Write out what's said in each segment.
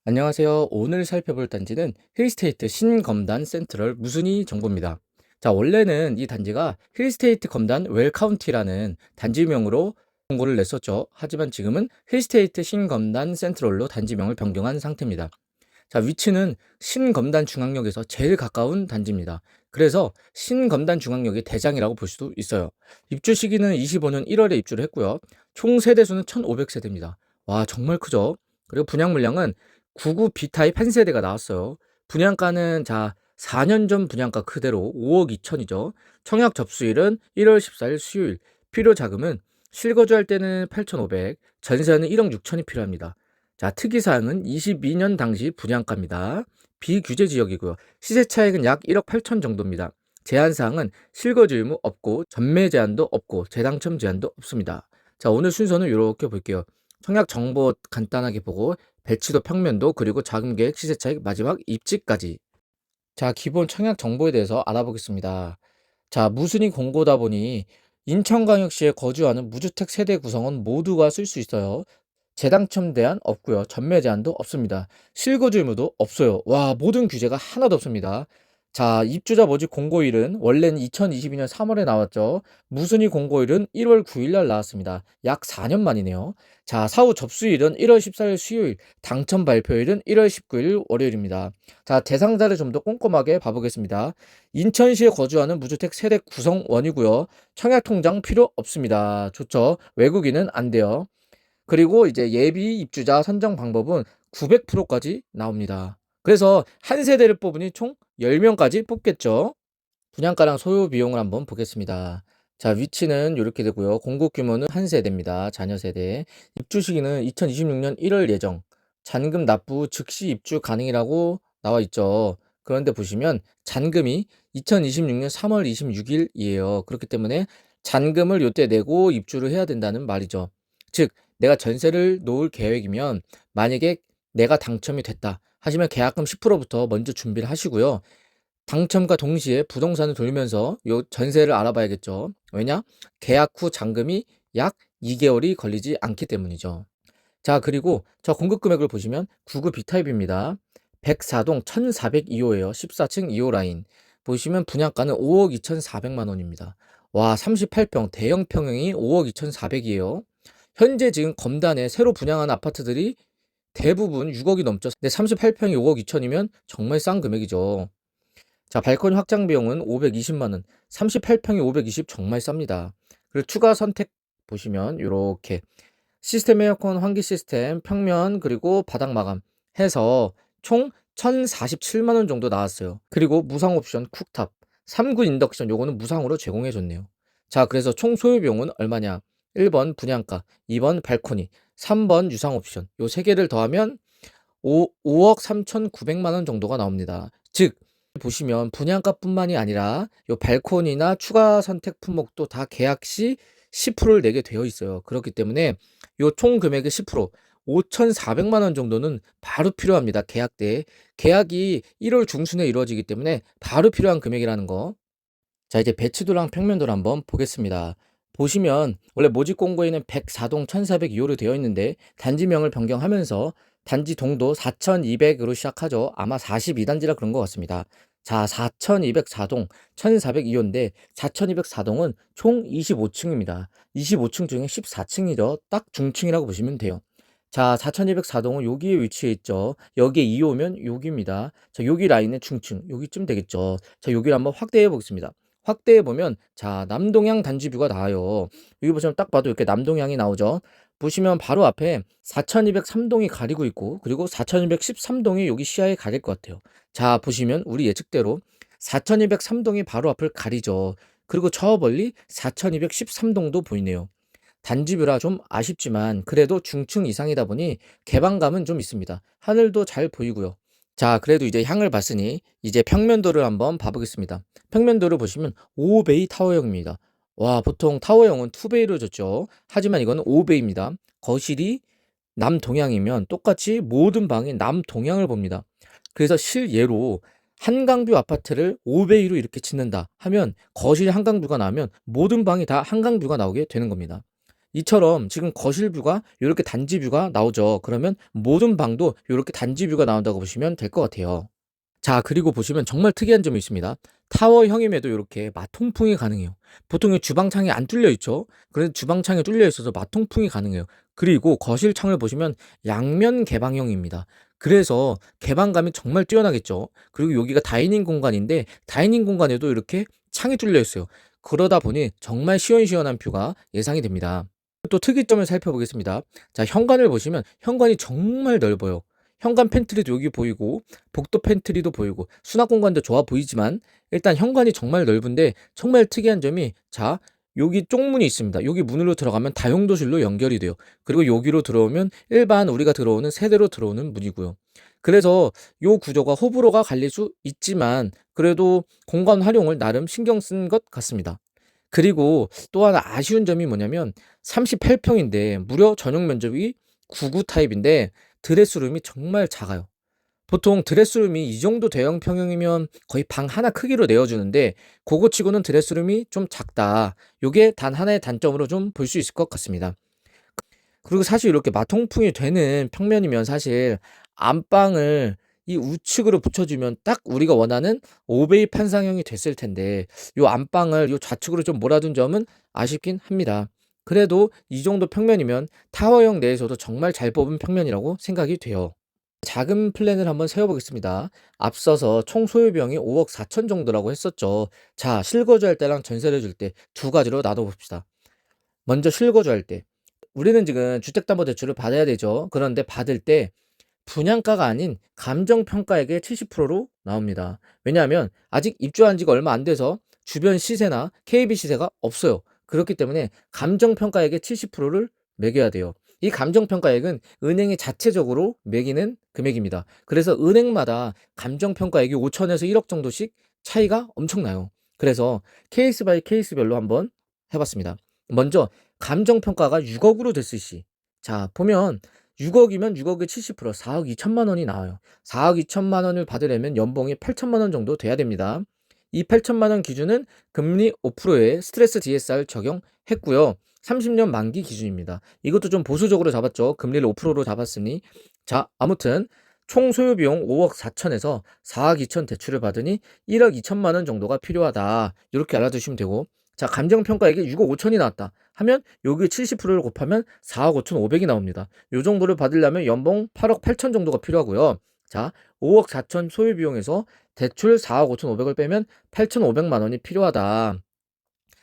안녕하세요. 오늘 살펴볼 단지는 힐스테이트 신검단 센트럴 무순이 정보입니다. 자, 원래는 이 단지가 힐스테이트 검단 웰카운티라는 단지명으로 공고를 냈었죠. 하지만 지금은 힐스테이트 신검단 센트럴로 단지명을 변경한 상태입니다. 자, 위치는 신검단 중앙역에서 제일 가까운 단지입니다. 그래서 신검단 중앙역의 대장이라고 볼 수도 있어요. 입주 시기는 25년 1월에 입주를 했고요. 총 세대수는 1500세대입니다. 와, 정말 크죠? 그리고 분양 물량은 99 B타입 한 세대가 나왔어요. 분양가는 4년 전 분양가 그대로 5억 2천이죠. 청약 접수일은 1월 14일 수요일. 필요 자금은 실거주할 때는 8,500, 전세는 1억 6천이 필요합니다. 자, 특이사항은 22년 당시 분양가입니다. 비규제 지역이고요. 시세 차익은 약 1억 8천 정도입니다. 제한사항은 실거주 의무 없고 전매 제한도 없고 재당첨 제한도 없습니다. 자, 오늘 순서는 이렇게 볼게요. 청약 정보 간단하게 보고 배치도 평면도 그리고 자금 계획 시세 차익 마지막 입지까지. 자, 기본 청약 정보에 대해서 알아보겠습니다. 자, 무순위 공고다 보니 인천광역시에 거주하는 무주택 세대 구성원 모두가 쓸 수 있어요. 재당첨 제한 없고요. 전매 제한도 없습니다. 실거주 의무도 없어요. 와, 모든 규제가 하나도 없습니다. 자, 입주자 모집 공고일은 원래는 2022년 3월에 나왔죠. 무순위 공고일은 1월 9일 날 나왔습니다. 약 4년 만이네요. 자, 사후 접수일은 1월 14일 수요일, 당첨 발표일은 1월 19일 월요일입니다. 자, 대상자를 좀 더 꼼꼼하게 봐보겠습니다. 인천시에 거주하는 무주택 세대 구성원이고요. 청약 통장 필요 없습니다. 좋죠? 외국인은 안 돼요. 그리고 이제 예비 입주자 선정 방법은 900%까지 나옵니다. 그래서 한 세대를 뽑으니 총 10명까지 뽑겠죠. 분양가랑 소요 비용을 한번 보겠습니다. 자, 위치는 이렇게 되고요. 공급 규모는 한 세대입니다. 자녀 세대. 입주 시기는 2026년 1월 예정. 잔금 납부 즉시 입주 가능이라고 나와 있죠. 그런데 보시면 잔금이 2026년 3월 26일이에요. 그렇기 때문에 잔금을 요때 내고 입주를 해야 된다는 말이죠. 즉, 내가 전세를 놓을 계획이면 만약에 내가 당첨이 됐다 하시면 계약금 10%부터 먼저 준비를 하시고요. 당첨과 동시에 부동산을 돌면서 요 전세를 알아봐야겠죠. 왜냐? 계약 후 잔금이 약 2개월이 걸리지 않기 때문이죠. 자, 그리고 저 공급 금액을 보시면 99 B타입입니다. 104동 1402호예요. 14층 2호 라인. 보시면 분양가는 5억 2,400만 원입니다. 와, 38평 대형 평형이 5억 2,400이에요. 현재 지금 검단에 새로 분양한 아파트들이 대부분 6억이 넘죠. 근데 38평이 5억 2천이면 정말 싼 금액이죠. 자, 발코니 확장 비용은 520만 원. 38평이 520 정말 쌉니다. 그리고 추가 선택 보시면 요렇게 시스템 에어컨 환기 시스템, 평면 그리고 바닥 마감 해서 총 1,047만 원 정도 나왔어요. 그리고 무상 옵션 쿡탑, 3구 인덕션 요거는 무상으로 제공해 줬네요. 자, 그래서 총 소요 비용은 얼마냐? 1번 분양가, 2번 발코니, 3번 유상 옵션. 요 세 개를 더하면 5억 3,900만 원 정도가 나옵니다. 즉 보시면 분양가뿐만이 아니라 요 발코니나 추가 선택 품목도 다 계약 시 10%를 내게 되어 있어요. 그렇기 때문에 요 총 금액의 10% 5,400만 원 정도는 바로 필요합니다. 계약 때. 계약이 1월 중순에 이루어지기 때문에 바로 필요한 금액이라는 거. 자, 이제 배치도랑 평면도를 한번 보겠습니다. 보시면 원래 모집 공고에는 104동 1402호로 되어 있는데 단지명을 변경하면서 단지 동도 4200으로 시작하죠. 아마 42단지라 그런 것 같습니다. 자, 4204동 1402호인데 4204동은 총 25층입니다. 25층 중에 14층이죠. 딱 중층이라고 보시면 돼요. 자, 4204동은 여기에 위치해 있죠. 여기에 2호면 여기입니다. 자, 여기 라인은 중층, 여기쯤 되겠죠. 자, 여기를 한번 확대해 보겠습니다. 확대해 보면 자, 남동향 단지 뷰가 나와요. 여기 보시면 딱 봐도 이렇게 남동향이 나오죠. 보시면 바로 앞에 4203동이 가리고 있고 그리고 4213동이 여기 시야에 가릴 것 같아요. 자, 보시면 우리 예측대로 4203동이 바로 앞을 가리죠. 그리고 저 멀리 4213동도 보이네요. 단지뷰라 좀 아쉽지만 그래도 중층 이상이다 보니 개방감은 좀 있습니다. 하늘도 잘 보이고요. 자, 그래도 이제 향을 봤으니 이제 평면도를 한번 봐보겠습니다. 평면도를 보시면 5베이 타워형입니다. 와, 보통 타워형은 2베이로 줬죠. 하지만 이거는 5베이입니다. 거실이 남동향이면 똑같이 모든 방이 남동향을 봅니다. 그래서 실예로 한강뷰 아파트를 5베이로 이렇게 짓는다 하면 거실에 한강뷰가 나오면 모든 방이 다 한강뷰가 나오게 되는 겁니다. 이처럼 지금 거실 뷰가 요렇게 단지 뷰가 나오죠. 그러면 모든 방도 요렇게 단지 뷰가 나온다고 보시면 될 것 같아요. 자, 그리고 보시면 정말 특이한 점이 있습니다. 타워형임에도 이렇게 마통풍이 가능해요. 보통 이 주방창이 안 뚫려 있죠. 그래서 주방창이 뚫려 있어서 마통풍이 가능해요. 그리고 거실 창을 보시면 양면 개방형입니다. 그래서 개방감이 정말 뛰어나겠죠. 그리고 여기가 다이닝 공간인데 다이닝 공간에도 이렇게 창이 뚫려 있어요. 그러다 보니 정말 시원시원한 뷰가 예상이 됩니다. 또 특이점을 살펴보겠습니다. 자, 현관을 보시면 현관이 정말 넓어요. 현관 팬트리도 여기 보이고 복도 팬트리도 보이고 수납 공간도 좋아 보이지만 일단 현관이 정말 넓은데 정말 특이한 점이, 자, 여기 쪽문이 있습니다. 여기 문으로 들어가면 다용도실로 연결이 돼요. 그리고 여기로 들어오면 일반 우리가 들어오는 세대로 들어오는 문이고요. 그래서 요 구조가 호불호가 갈릴 수 있지만 그래도 공간 활용을 나름 신경 쓴 것 같습니다. 그리고 또 하나 아쉬운 점이 뭐냐면 38평인데 무려 전용 면적이 99 타입인데 드레스룸이 정말 작아요. 보통 드레스룸이 이 정도 대형 평형이면 거의 방 하나 크기로 내어주는데 그거 치고는 드레스룸이 좀 작다. 요게 단 하나의 단점으로 좀 볼 수 있을 것 같습니다. 그리고 사실 이렇게 마통풍이 되는 평면이면 사실 안방을 이 우측으로 붙여주면 딱 우리가 원하는 5베이 판상형이 됐을 텐데 요 안방을 요 좌측으로 좀 몰아둔 점은 아쉽긴 합니다. 그래도 이 정도 평면이면 타워형 내에서도 정말 잘 뽑은 평면이라고 생각이 돼요. 작은 플랜을 한번 세워보겠습니다. 앞서서 총 소유비용이 5억 4천 정도라고 했었죠. 자, 실거주할 때랑 전세를 줄 때 두 가지로 나눠봅시다. 먼저 실거주할 때. 우리는 지금 주택담보대출을 받아야 되죠. 그런데 받을 때 분양가가 아닌 감정평가액의 70%로 나옵니다. 왜냐하면 아직 입주한 지가 얼마 안 돼서 주변 시세나 KB 시세가 없어요. 그렇기 때문에 감정평가액의 70%를 매겨야 돼요. 이 감정평가액은 은행이 자체적으로 매기는 금액입니다. 그래서 은행마다 감정평가액이 5천에서 1억 정도씩 차이가 엄청나요. 그래서 케이스 바이 케이스별로 한번 해봤습니다. 먼저 감정평가가 6억으로 됐을 시, 자 보면 6억이면 6억의 70% 4억 2천만 원이 나와요. 4억 2천만 원을 받으려면 연봉이 8천만 원 정도 돼야 됩니다. 이 8천만 원 기준은 금리 5%의 스트레스 DSR 적용했고요. 30년 만기 기준입니다. 이것도 좀 보수적으로 잡았죠. 금리를 5%로 잡았으니. 자, 아무튼 총 소요 비용 5억 4천에서 4억 2천 대출을 받으니 1억 2천만 원 정도가 필요하다. 이렇게 알아두시면 되고, 자, 감정평가액이 6억 5천이 나왔다 하면 여기 70%를 곱하면 4억 5천 5백이 나옵니다. 요 정도를 받으려면 연봉 8억 8천 정도가 필요하고요. 자, 5억 4천 소요 비용에서 대출 4억 5천 5백을 빼면 8,500만 원이 필요하다.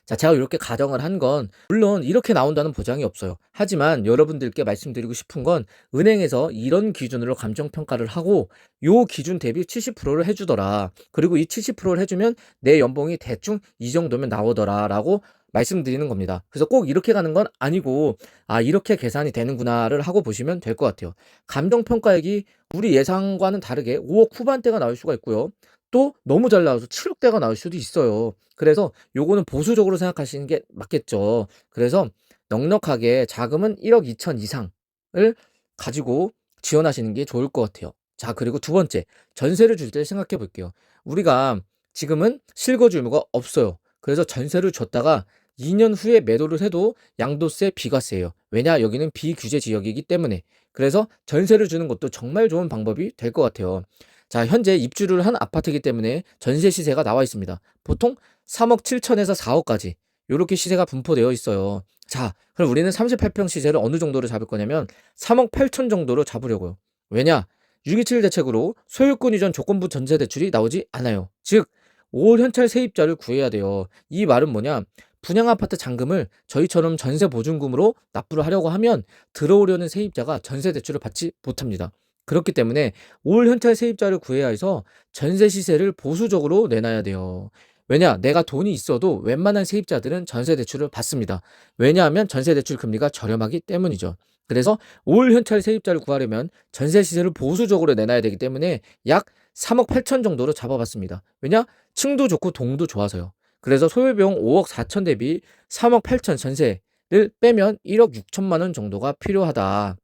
자, 제가 이렇게 가정을 한 건 물론 이렇게 나온다는 보장이 없어요. 하지만 여러분들께 말씀드리고 싶은 건 은행에서 이런 기준으로 감정평가를 하고 요 기준 대비 70%를 해주더라. 그리고 이 70%를 해주면 내 연봉이 대충 이 정도면 나오더라 라고 말씀드리는 겁니다. 그래서 꼭 이렇게 가는 건 아니고, 아, 이렇게 계산이 되는구나를 하고 보시면 될 것 같아요. 감정평가액이 우리 예상과는 다르게 5억 후반대가 나올 수가 있고요. 또 너무 잘 나와서 7억대가 나올 수도 있어요. 그래서 요거는 보수적으로 생각하시는 게 맞겠죠. 그래서 넉넉하게 자금은 1억 2천 이상을 가지고 지원하시는 게 좋을 것 같아요. 자, 그리고 두 번째, 전세를 줄 때 생각해 볼게요. 우리가 지금은 실거주 의무가 없어요. 그래서 전세를 줬다가 2년 후에 매도를 해도 양도세, 비과세예요. 왜냐? 여기는 비규제 지역이기 때문에. 그래서 전세를 주는 것도 정말 좋은 방법이 될 것 같아요. 자, 현재 입주를 한 아파트이기 때문에 전세 시세가 나와 있습니다. 보통 3억 7천에서 4억까지 요렇게 시세가 분포되어 있어요. 자, 그럼 우리는 38평 시세를 어느 정도로 잡을 거냐면 3억 8천 정도로 잡으려고요. 왜냐? 627 대책으로 소유권 이전 조건부 전세 대출이 나오지 않아요. 즉 5월 현찰 세입자를 구해야 돼요. 이 말은 뭐냐? 분양아파트 잔금을 저희처럼 전세 보증금으로 납부를 하려고 하면 들어오려는 세입자가 전세 대출을 받지 못합니다. 그렇기 때문에 올 현찰 세입자를 구해야 해서 전세 시세를 보수적으로 내놔야 돼요. 왜냐? 내가 돈이 있어도 웬만한 세입자들은 전세 대출을 받습니다. 왜냐하면 전세 대출 금리가 저렴하기 때문이죠. 그래서 올 현찰 세입자를 구하려면 전세 시세를 보수적으로 내놔야 되기 때문에 약 3억 8천 정도로 잡아봤습니다. 왜냐? 층도 좋고 동도 좋아서요. 그래서 소유비용 5억 4천 대비 3억 8천 전세를 빼면 1억 6천만 원 정도가 필요하다.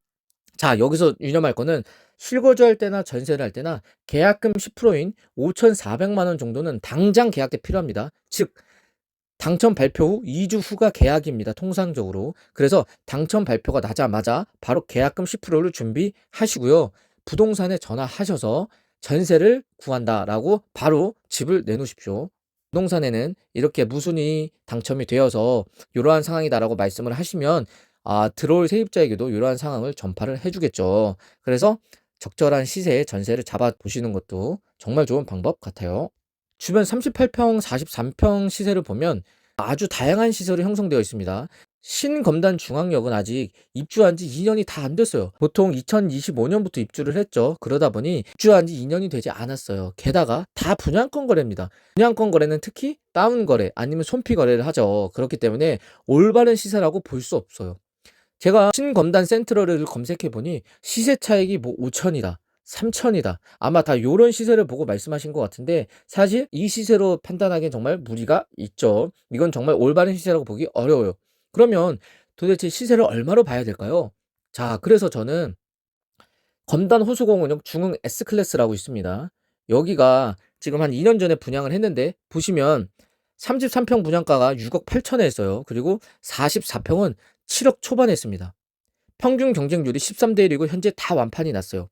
자, 여기서 유념할 거는 실거주할 때나 전세를 할 때나 계약금 10%인 5,400만 원 정도는 당장 계약 때 필요합니다. 즉 당첨 발표 후 2주 후가 계약입니다, 통상적으로. 그래서 당첨 발표가 나자마자 바로 계약금 10%를 준비하시고요. 부동산에 전화하셔서 전세를 구한다라고 바로 집을 내놓으십시오. 부동산에는 이렇게 무순위 당첨이 되어서 이러한 상황이다라고 말씀을 하시면 들어올 세입자에게도 이러한 상황을 전파를 해주겠죠. 그래서 적절한 시세에 전세를 잡아보시는 것도 정말 좋은 방법 같아요. 주변 38평, 43평 시세를 보면 아주 다양한 시설이 형성되어 있습니다. 신검단 중앙역은 아직 입주한 지 2년이 다 안 됐어요. 보통 2025년부터 입주를 했죠. 그러다 보니 입주한 지 2년이 되지 않았어요. 게다가 다 분양권 거래입니다. 분양권 거래는 특히 다운 거래 아니면 손피 거래를 하죠. 그렇기 때문에 올바른 시세라고 볼 수 없어요. 제가 신검단 센트럴을 검색해 보니 시세 차익이 뭐 5천이다, 3천이다. 아마 다 요런 시세를 보고 말씀하신 것 같은데 사실 이 시세로 판단하기엔 정말 무리가 있죠. 이건 정말 올바른 시세라고 보기 어려워요. 그러면 도대체 시세를 얼마로 봐야 될까요? 자, 그래서 저는 검단 호수공원역 중흥 S클래스라고 있습니다. 여기가 지금 한 2년 전에 분양을 했는데 보시면 33평 분양가가 6억 8천에 했어요. 그리고 44평은 7억 초반에 했습니다. 평균 경쟁률이 13대 1이고 현재 다 완판이 났어요.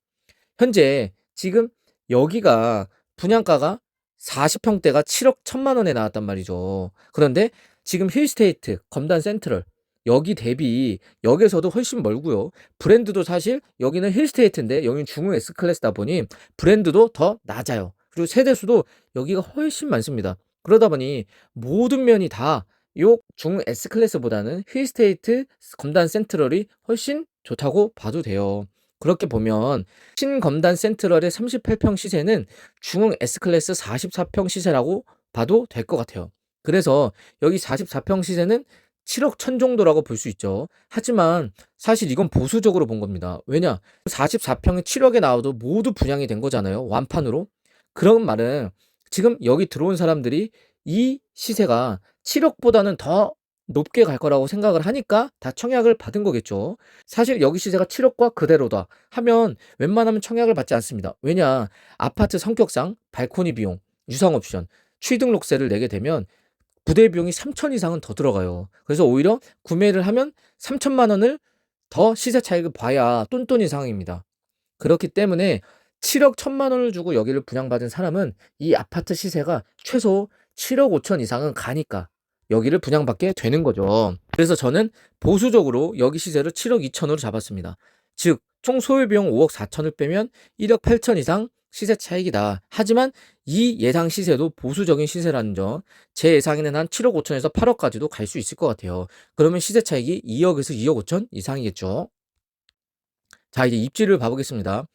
현재 지금 여기가 분양가가 40평대가 7억 1천만 원에 나왔단 말이죠. 그런데 지금 힐스테이트, 검단 센트럴 여기 대비 역에서도 훨씬 멀고요. 브랜드도 사실 여기는 힐스테이트인데 여기는 중흥 S클래스다 보니 브랜드도 더 낮아요. 그리고 세대수도 여기가 훨씬 많습니다. 그러다 보니 모든 면이 다 요 중흥 S클래스보다는 힐스테이트, 검단 센트럴이 훨씬 좋다고 봐도 돼요. 그렇게 보면 신검단 센트럴의 38평 시세는 중흥 S클래스 44평 시세라고 봐도 될 것 같아요. 그래서 여기 44평 시세는 7억 천 정도라고 볼 수 있죠. 하지만 사실 이건 보수적으로 본 겁니다. 왜냐? 44평이 7억에 나와도 모두 분양이 된 거잖아요. 완판으로. 그런 말은 지금 여기 들어온 사람들이 이 시세가 7억보다는 더 높게 갈 거라고 생각을 하니까 다 청약을 받은 거겠죠. 사실 여기 시세가 7억과 그대로다 하면 웬만하면 청약을 받지 않습니다. 왜냐? 아파트 성격상 발코니 비용, 유상 옵션, 취등록세를 내게 되면 부대 비용이 3천 이상은 더 들어가요. 그래서 오히려 구매를 하면 3천만 원을 더 시세 차익을 봐야 똔똔이 상황입니다. 그렇기 때문에 7억 1천만 원을 주고 여기를 분양받은 사람은 이 아파트 시세가 최소 7억 5천 이상은 가니까 여기를 분양받게 되는 거죠. 그래서 저는 보수적으로 여기 시세를 7억 2천으로 잡았습니다. 즉, 총 소요 비용 5억 4천을 빼면 1억 8천 이상 시세 차익이다. 하지만 이 예상 시세도 보수적인 시세라는 점, 제 예상에는 한 7억 5천에서 8억까지도 갈 수 있을 것 같아요. 그러면 시세 차익이 2억에서 2억 5천 이상이겠죠. 자, 이제 입지를 봐보겠습니다.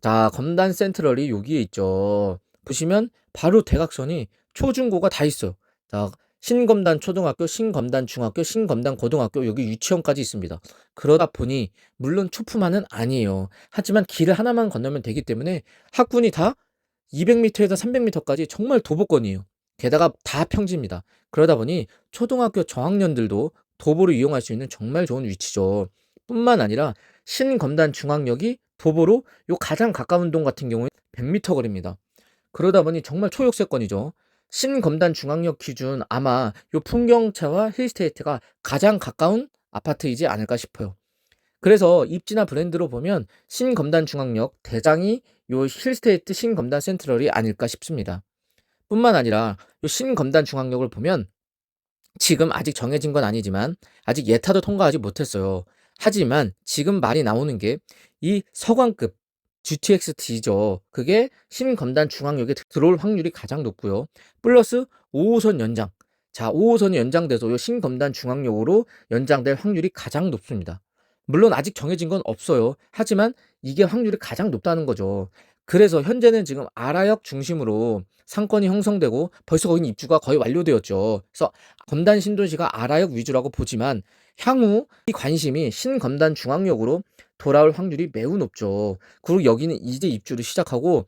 자, 검단 센트럴이 여기에 있죠. 보시면 바로 대각선이 초중고가 다 있어요. 자, 신검단 초등학교, 신검단 중학교, 신검단 고등학교 여기 유치원까지 있습니다. 그러다 보니 물론 초품화는 아니에요. 하지만 길을 하나만 건너면 되기 때문에 학군이 다 200m에서 300m까지 정말 도보권이에요. 게다가 다 평지입니다. 그러다 보니 초등학교 저학년들도 도보를 이용할 수 있는 정말 좋은 위치죠. 뿐만 아니라 신검단 중앙역이 도보로 요 가장 가까운 동 같은 경우에 100m 거리입니다. 그러다 보니 정말 초역세권이죠. 신검단 중앙역 기준 아마 요 풍경차와 힐스테이트가 가장 가까운 아파트이지 않을까 싶어요. 그래서 입지나 브랜드로 보면 신검단 중앙역 대장이 요 힐스테이트 신검단 센트럴이 아닐까 싶습니다. 뿐만 아니라 요 신검단 중앙역을 보면 지금 아직 정해진 건 아니지만 아직 예타도 통과하지 못했어요. 하지만 지금 말이 나오는 게 이 서광급 GTX-D죠. 그게 신검단 중앙역에 들어올 확률이 가장 높고요. 플러스 5호선 연장. 자, 5호선이 연장돼서 요 신검단 중앙역으로 연장될 확률이 가장 높습니다. 물론 아직 정해진 건 없어요. 하지만 이게 확률이 가장 높다는 거죠. 그래서 현재는 지금 아라역 중심으로 상권이 형성되고 벌써 거기는 입주가 거의 완료되었죠. 그래서 검단 신도시가 아라역 위주라고 보지만 향후 이 관심이 신검단 중앙역으로 돌아올 확률이 매우 높죠. 그리고 여기는 이제 입주를 시작하고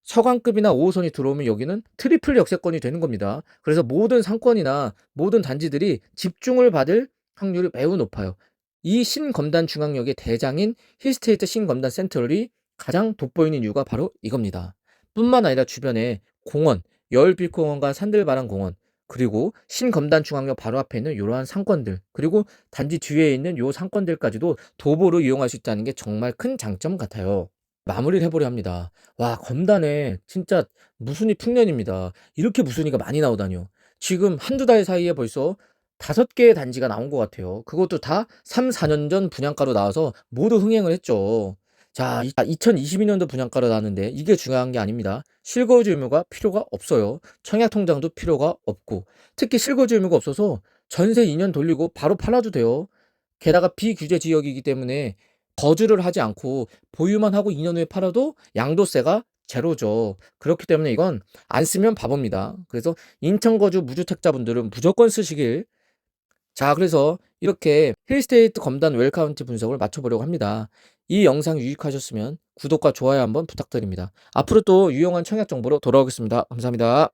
서강급이나 5호선이 들어오면 여기는 트리플 역세권이 되는 겁니다. 그래서 모든 상권이나 모든 단지들이 집중을 받을 확률이 매우 높아요. 이 신검단 중앙역의 대장인 힐스테이트 신검단 센트럴이 가장 돋보이는 이유가 바로 이겁니다. 뿐만 아니라 주변에 공원, 여울빛공원과 산들바람 공원, 그리고 신검단 중앙역 바로 앞에 있는 이러한 상권들, 그리고 단지 뒤에 있는 요 상권들까지도 도보로 이용할 수 있다는 게 정말 큰 장점 같아요. 마무리를 해보려 합니다. 와, 검단에 진짜 무순위 풍년입니다. 이렇게 무순위가 많이 나오다니요. 지금 한두 달 사이에 벌써 5개의 단지가 나온 것 같아요. 그것도 다 3, 4년 전 분양가로 나와서 모두 흥행을 했죠. 자, 2022년도 분양가로 나왔는데 이게 중요한 게 아닙니다. 실거주 의무가 필요가 없어요. 청약 통장도 필요가 없고, 특히 실거주 의무가 없어서 전세 2년 돌리고 바로 팔아도 돼요. 게다가 비규제 지역이기 때문에 거주를 하지 않고 보유만 하고 2년 후에 팔아도 양도세가 제로죠. 그렇기 때문에 이건 안 쓰면 바보입니다. 그래서 인천 거주 무주택자분들은 무조건 쓰시길. 자, 그래서 이렇게 힐스테이트 검단 웰카운티 분석을 맞춰보려고 합니다. 이 영상 유익하셨으면 구독과 좋아요 한번 부탁드립니다. 앞으로 또 유용한 청약 정보로 돌아오겠습니다. 감사합니다.